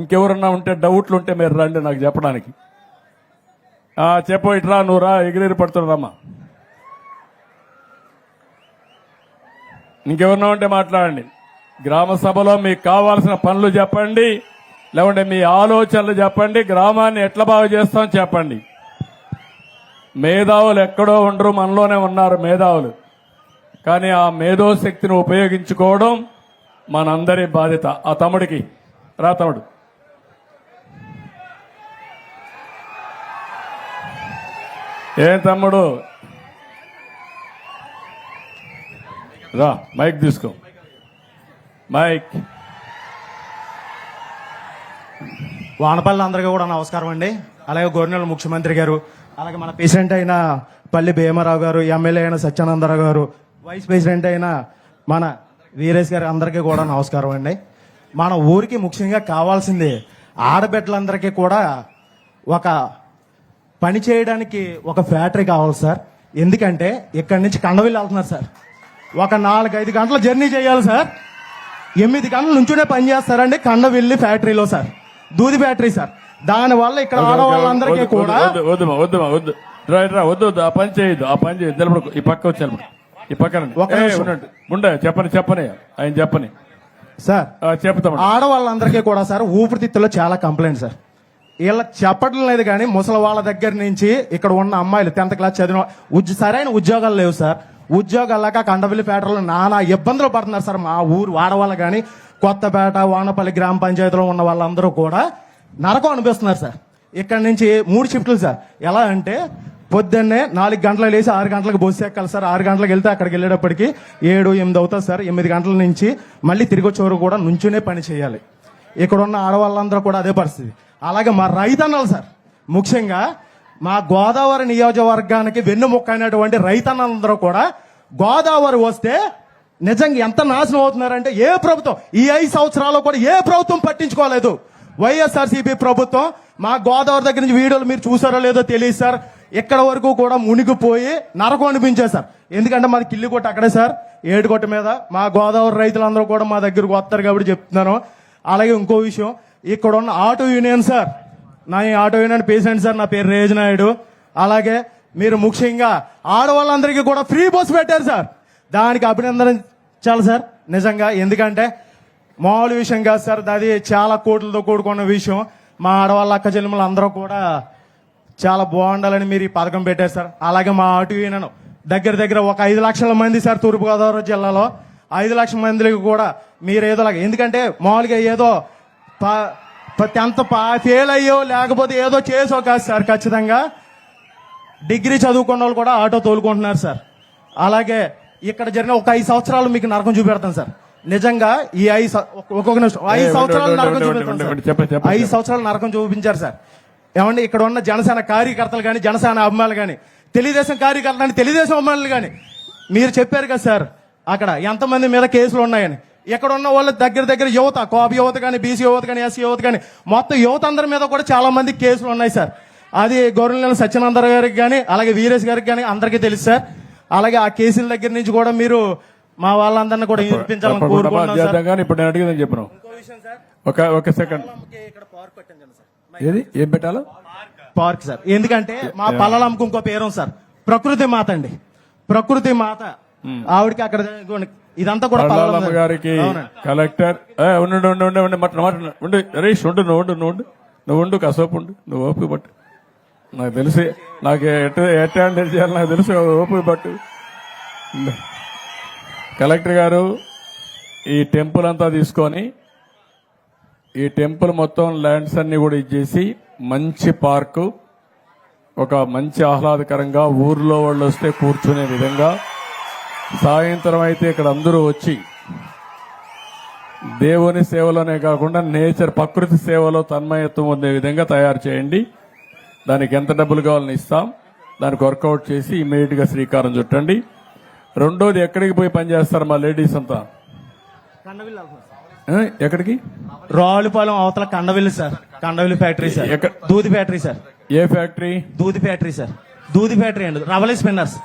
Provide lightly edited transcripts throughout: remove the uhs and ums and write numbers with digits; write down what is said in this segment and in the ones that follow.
ఇంకెవరన్నా ఉంటే డౌట్లు ఉంటే మీరు రండి నాకు చెప్పడానికి. చెప్పు, ఇట్రా, నువ్వు రా, ఎగిరి పడుతున్నారమ్మా. ఇంకెవరన్నా ఉంటే మాట్లాడండి. గ్రామ సభలో మీకు కావాల్సిన పనులు చెప్పండి, లేకుంటే మీ ఆలోచనలు చెప్పండి, గ్రామాన్ని ఎట్లా బాగు చేస్తాం చెప్పండి. మేధావులు ఎక్కడో ఉండరు, మనలోనే ఉన్నారు మేధావులు. కానీ ఆ మేధో శక్తిని ఉపయోగించుకోవడం మనందరి బాధ్యత. ఆ తమ్ముడికి రా, తమ్ముడు. ఏం తమ్ముడు, రా, మైక్ తీసుకో, మైక్. వానపల్లి అందరికీ కూడా నమస్కారం అండి. అలాగే గవర్నర్ ముఖ్యమంత్రి గారు, అలాగే మన ప్రెసిడెంట్ అయిన పల్లి భీమారావు గారు, ఎమ్మెల్యే అయిన సత్యానందరావు గారు, వైస్ ప్రెసిడెంట్ అయిన మన వీరేష్ గారు, అందరికీ కూడా నమస్కారం అండి. మన ఊరికి ముఖ్యంగా కావాల్సింది ఆడబిడ్డలందరికీ కూడా ఒక పని చేయడానికి ఒక ఫ్యాక్టరీ కావాలి సార్. ఎందుకంటే ఇక్కడి నుంచి కండవిల్లి వెళ్తున్నారు సార్. ఒక 4-5 గంటల జర్నీ చేయాలి సార్. 8 గంటల నుంచునే పని చేస్తారండి కండవిల్లి ఫ్యాక్టరీలో సార్, దూది ఫ్యాక్టరీ సార్. దానివల్ల ఇక్కడ ఆడవాళ్ళందరికీ కూడా వద్దు, ఆ పని చేయొద్దు, ఆ పని చేయొద్దు. నిలబడు, ఈ పక్క వచ్చి ఈ పక్కన ఉండే చెప్పని ఆయన చెప్పని సార్. చెప్తాం. ఆడవాళ్ళందరికీ కూడా సార్ ఊపిరితిత్తులో చాలా కంప్లైంట్ సార్. వీళ్ళకి చెప్పడం లేదు కానీ ముసలి వాళ్ళ దగ్గర నుంచి ఇక్కడ ఉన్న అమ్మాయిలు 10th క్లాస్ చదివిన సరైన ఉద్యోగాలు లేవు సార్. ఉద్యోగాలు లేక కండవిల్లి ఫ్యాక్టరీలో నానా ఇబ్బందులు పడుతున్నారు సార్. మా ఊరు వాడవాళ్ళు కానీ కొత్తపేట, వానపల్లి గ్రామ పంచాయతీలో ఉన్న వాళ్ళందరూ కూడా నరకం అనిపిస్తున్నారు సార్. ఇక్కడ నుంచి 3 షిఫ్ట్లు సార్. ఎలా అంటే పొద్దున్నే 4 గంటలకు లేచి 6 గంటలకు బస్సు ఎక్కాలి సార్. 6 గంటలకు వెళ్తే అక్కడికి వెళ్ళేటప్పటికి 7-8 అవుతుంది సార్. 8 గంటల నుంచి మళ్ళీ తిరిగి వచ్చే వరకు కూడా నుంచునే పని చేయాలి. ఇక్కడ ఉన్న ఆడవాళ్ళందరూ కూడా అదే పరిస్థితి. అలాగే మా రైతన్నలు సార్, ముఖ్యంగా మా గోదావరి నియోజకవర్గానికి వెన్నుముక్క అయినటువంటి రైతన్నలందరూ కూడా గోదావరి వస్తే నిజంగా ఎంత నాశనం అవుతున్నారంటే ఏ ప్రభుత్వం ఈ 5 సంవత్సరాల్లో కూడా ఏ ప్రభుత్వం పట్టించుకోలేదు. వైఎస్ఆర్సీపీ ప్రభుత్వం మా గోదావరి దగ్గర నుంచి వీడియోలు మీరు చూసారో లేదో తెలియదు సార్. ఇక్కడ వరకు కూడా మునిగిపోయి నరకం అనిపించేది సార్. ఎందుకంటే మాది కిల్లికొట్ట అక్కడే సార్, ఏడుకొట్ట మీద. మా గోదావరి రైతులందరూ కూడా మా దగ్గరకు వస్తారు కాబట్టి చెప్తున్నాను. అలాగే ఇంకో విషయం, ఇక్కడ ఉన్న ఆటో యూనియన్ సార్, నా ఈ ఆటో యూనియన్ ప్రెసిడెంట్ సార్, నా పేరు రేజనాయుడు. అలాగే మీరు ముఖ్యంగా ఆడవాళ్ళందరికీ కూడా ఫ్రీ బస్ పెట్టారు సార్. దానికి అభినందించాలి సార్ నిజంగా. ఎందుకంటే మామూలు విషయం కాదు సార్, అది చాలా కోట్లతో కూడుకున్న విషయం. మా ఆడవాళ్ళ అక్క చెల్లెములు అందరూ కూడా చాలా బాగుండాలని మీరు ఈ పథకం పెట్టారు సార్. అలాగే మా ఆటో యూనియన్ దగ్గర ఒక 5 లక్షల మంది సార్ తూర్పుగోదావరి జిల్లాలో. 5 లక్షల మందికి కూడా మీరు ఏదోలాగా, ఎందుకంటే మామూలుగా ఏదో 10th ఫెయిల్ అయ్యో లేకపోతే ఏదో చేసో కాదు సార్. ఖచ్చితంగా డిగ్రీ చదువుకున్న వాళ్ళు కూడా ఆటో తోలుకుంటున్నారు సార్. అలాగే ఇక్కడ జరిగిన ఒక 5 సంవత్సరాలు మీకు నరకం చూపెడతాను సార్. నిజంగా ఈ 5 సంవత్సరాలు నరకం చూపెడతాను. 5 సంవత్సరాలు నరకం చూపించారు సార్. ఏమండి, ఇక్కడ ఉన్న జనసేన కార్యకర్తలు కానీ, జనసేన అభిమానులు కానీ, తెలుగుదేశం కార్యకర్తలు కానీ, తెలుగుదేశం అభిమానులు కానీ మీరు చెప్పారు కదా సార్ అక్కడ ఎంతమంది మీద కేసులు ఉన్నాయని. ఇక్కడ ఉన్న వాళ్ళ దగ్గర యువత, కోప యువత కానీ, బీసీ యువత కానీ, ఎస్సీ యువత కానీ, మొత్తం యువత అందరి మీద కూడా చాలా మంది కేసులు ఉన్నాయి సార్. అది గవర్నర్ సత్యానందరావు గారికి కానీ, అలాగే వీరేష్ గారికి కానీ అందరికీ తెలుసు సార్. అలాగే ఆ కేసుల దగ్గర నుంచి కూడా మీరు మా వాళ్ళందరినీ కూడా వినిపించాలని కోరుకుంటున్నాను. ఇప్పుడు నేను అడిగిందని చెప్పను. ఒక సెకండ్, ఏది ఏం పెట్టాలో పార్క్ సార్. ఎందుకంటే మా పల్లలంకు ఇంకో పేరు సార్, ప్రకృతి మాత అండి. ప్రకృతి మాత ఆవిడకి అక్కడ ఇదంతా కూడా పల్లమ్మ గారికి కలెక్టర్ ఉండు హరీష్, నువ్వు ఉండు, కాసేపు ఉండు, నువ్వు ఓపిక పట్టు. నాకు తెలిసి నాకు ఎట్లా చేయాలి నాకు తెలుసు, ఓపిక పట్టు. కలెక్టర్ గారు ఈ టెంపుల్ అంతా తీసుకొని ఈ టెంపుల్ మొత్తం ల్యాండ్స్ అన్ని కూడా ఇచ్చేసి మంచి పార్కు, ఒక మంచి ఆహ్లాదకరంగా ఊర్లో వాళ్ళు వస్తే కూర్చునే విధంగా, సాయంత్రం అయితే ఇక్కడ అందరూ వచ్చి దేవుని సేవలోనే కాకుండా నేచర్ ప్రకృతి సేవలో తన్మయత్వం పొందే విధంగా తయారు చేయండి. దానికి ఎంత డబ్బులు కావాలని ఇస్తాం, దానికి వర్కౌట్ చేసి ఇమీడియట్ గా శ్రీకారం చుట్టండి. రెండోది, ఎక్కడికి పోయి పనిచేస్తారు మా లేడీస్ అంతా? ఎక్కడికి? రావులపాలెం అవతల Kandavilli sir, Kandavilli factory sir, దూది ఫ్యాక్టరీ సార్. ఏ ఫ్యాక్టరీ? దూది ఫ్యాక్టరీ సార్. దూది ఫ్యాక్టరీ అండి, రవలి స్పిన్నర్స్,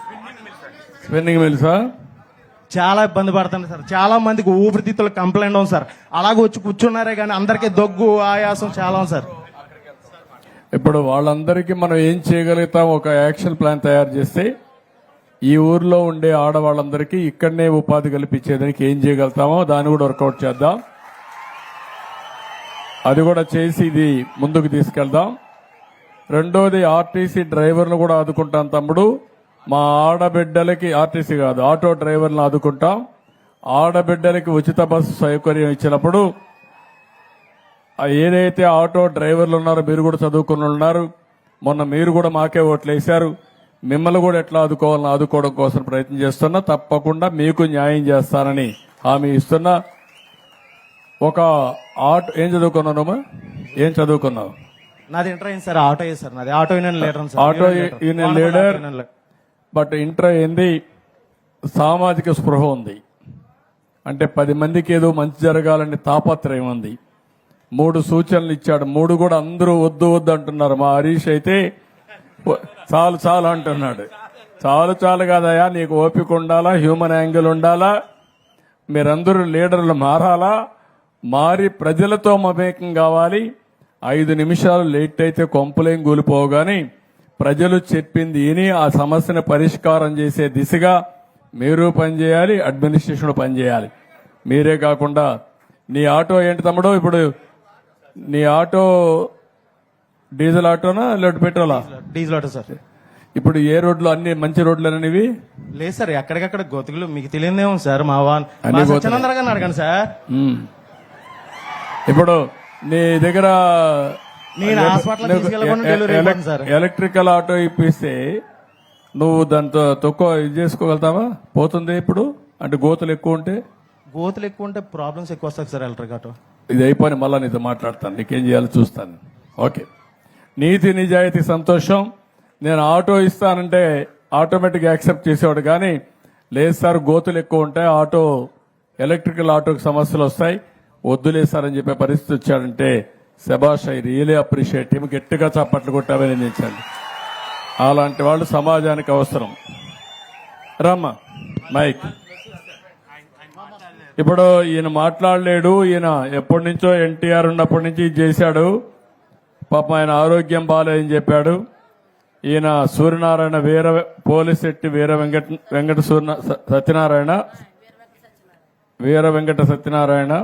స్పిన్నింగ్ మిల్సా? చాలా ఇబ్బంది పడుతుంది సార్. చాలా మందికి ఊపిరితిత్తుల కంప్లైంట్ ఉంది సార్. అలాగే వచ్చి కూర్చున్నారే కానీ అందరికీ దగ్గు ఆయాసం చాలా ఉంది సార్. ఇప్పుడు వాళ్ళందరికీ మనం ఏం చేయగలుగుతాం, ఒక యాక్షన్ ప్లాన్ తయారు చేస్తే ఈ ఊర్లో ఉండే ఆడవాళ్ళందరికీ ఇక్కడనే ఉపాధి కల్పించేదానికి ఏం చేయగలుగుతామో దాన్ని కూడా వర్కౌట్ చేద్దాం. అది కూడా చేసి ఇది ముందుకు తీసుకెళ్దాం. రెండోది ఆర్టీసీ డ్రైవర్లు కూడా ఆదుకుంటాం తమ్ముడు. మా ఆడబిడ్డలకి ఆర్టీసీ కాదు ఆటో డ్రైవర్లను ఆదుకుంటాం. ఆడబిడ్డలకి ఉచిత బస్సు సౌకర్యం ఇచ్చినప్పుడు ఏదైతే ఆటో డ్రైవర్లు ఉన్నారో మీరు కూడా చదువుకుని ఉన్నారు, మొన్న మీరు కూడా మాకే ఓట్లు వేశారు, మిమ్మల్ని కూడా ఎట్లా ఆదుకోవాలని ఆదుకోవడం కోసం ప్రయత్నం చేస్తున్నా. తప్పకుండా మీకు న్యాయం చేస్తానని హామీ ఇస్తున్నా. ఒక ఆటో ఏం చదువుకున్నావు? ఏం చదువుకున్నావు? నాది ఇంటర్ అయింది సార్. ఆటో సార్ నాది auto union leader sir. Auto union leader. But inter అయింది, సామాజిక స్పృహ ఉంది, అంటే 10 మందికి ఏదో మంచి జరగాలని తాపత్రయం ఉంది. 3 సూచనలు ఇచ్చాడు, 3 కూడా అందరూ వద్దు వద్దు అంటున్నారు. మా హరీష్ అయితే చాలు చాలు అంటున్నాడు. చాలు చాలు కాదయా, నీకు ఓపిక ఉండాలా, హ్యూమన్ యాంగిల్ ఉండాలా, మీరందరూ లీడర్లు మారాలా, మారి ప్రజలతో మమేకం కావాలి. 5 నిమిషాలు లేట్ అయితే కొంపలేం కూలిపోగాని ప్రజలు చెప్పింది విని ఆ సమస్యను పరిష్కారం చేసే దిశగా మీరు పనిచేయాలి, అడ్మినిస్ట్రేషన్ పనిచేయాలి. మీరే కాకుండా నీ ఆటో ఏంటి తమ్ముడు? ఇప్పుడు నీ ఆటో డీజిల్ ఆటోనా లేదా పెట్రోలా? Diesel auto sir. ఇప్పుడు ఏ రోడ్లు అన్ని మంచి రోడ్లేనవి? లేదు సార్, ఎక్కడికక్కడ గోతుకులు మీకు తెలియదేమో సార్. మా అన్ని గోతులే. సత్యనందర గారిని అడగండి సార్. ఇప్పుడు నీ దగ్గర నేను హాస్పిటల్ తీసుకెళ్ళకుండా డెలివరీ ఇవ్వండి సార్. ఎలక్ట్రికల్ ఆటో ఇప్పిస్తే నువ్వు దాంతో తక్కువ ఇది చేసుకోగలుగుతావా? పోతుంది ఇప్పుడు అంటే గోతులు ఎక్కువ ఉంటే? గోతులు ఎక్కువ ఉంటే ప్రాబ్లమ్స్ ఎక్కువ వస్తాయి సార్. ఎలక్ట్రిక్ ఆటో ఇది అయిపోయి మళ్ళా నీతో మాట్లాడతాను, నీకేం చేయాలో చూస్తాను. ఓకే, నీతి నిజాయితీ సంతోషం. నేను ఆటో ఇస్తానంటే ఆటోమేటిక్ యాక్సెప్ట్ చేసేవాడు, కానీ లేదు సార్ గోతులు ఎక్కువ ఉంటాయి, ఆటో ఎలక్ట్రికల్ ఆటోకి సమస్యలు వస్తాయి, వద్దులేసారని చెప్పే పరిస్థితి వచ్చాడంటే శబాష్, ఐ రియలీ అప్రిషియేట్ హిమ్. గట్టిగా చప్పట్లు కొట్టి అభినందించండి. అలాంటి వాళ్ళు సమాజానికి అవసరం. రమ్మా మైక్. ఇప్పుడు ఈయన మాట్లాడలేడు, ఈయన ఎప్పటి నుంచో ఎన్టీఆర్ ఉన్నప్పటి నుంచి ఇది చేశాడు. పాపం ఆయన ఆరోగ్యం బాగాలేదని చెప్పాడు. ఈయన సూర్యనారాయణ పోలిశెట్టి వెంకట సత్యనారాయణ వీర వెంకట సత్యనారాయణ,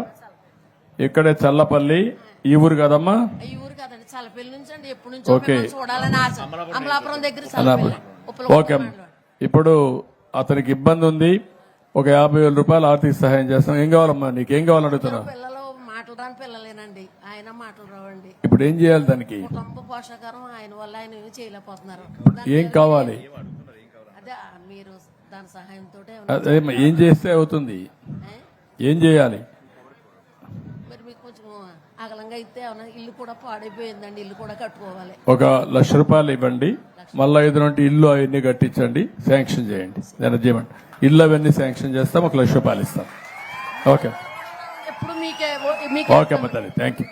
ఇక్కడే చల్లపల్లి. ఈ ఊరు కదమ్మా? ఈ ఊరు కదండి, చల్లపల్లి నుంచి అండి. ఎప్పటి నుంచో ఓకే. మిమ్మల్ని చూడాలని ఆశ. అమలాపురం దగ్గర అమలాపురం. చల్లపల్లి. ఓకే అమ్మ. ఇప్పుడు అతనికి ఇబ్బంది ఉంది, ఒక 50,000 రూపాయలు ఆర్థిక సహాయం చేస్తాం. ఏం కావాలమ్మా, నీకేం కావాలని అడుగుతున్నా? పిల్లలు మాటలు రాని పిల్లలేనండి, ఆయన మాటలు రావండి. ఇప్పుడు ఏం చేయాలి దానికి? కుటుంబ పోషకారం ఆయన వల్ల ఆయన ఏమీ చేయలేకపోతున్నారు. ఏం కావాలి? అదే మీరు దాని సహాయంతో అదేమ్మా, ఏం చేస్తే అవుతుంది? ఏం చేయాలి? మరి మీకు కొంచెం అగలంగా అయితే ఏమన్నా ఇల్లు కూడా పాడైపోయిందండి, ఇల్లు కూడా కట్టుకోవాలి. ఒక 1,00,000 రూపాయలు ఇవ్వండి, మళ్ళా 5 నుండి ఇల్లు అవన్నీ కట్టించండి, శాంక్షన్ చేయండి. నేను చేయమండి, ఇల్లు అవన్నీ శాంక్షన్ చేస్తాం, ఒక 1,00,000 రూపాయలు ఇస్తాం. ఓకే ఎప్పుడు మీకే ఓకే అమ్మ తల్లి, థ్యాంక్ యూ.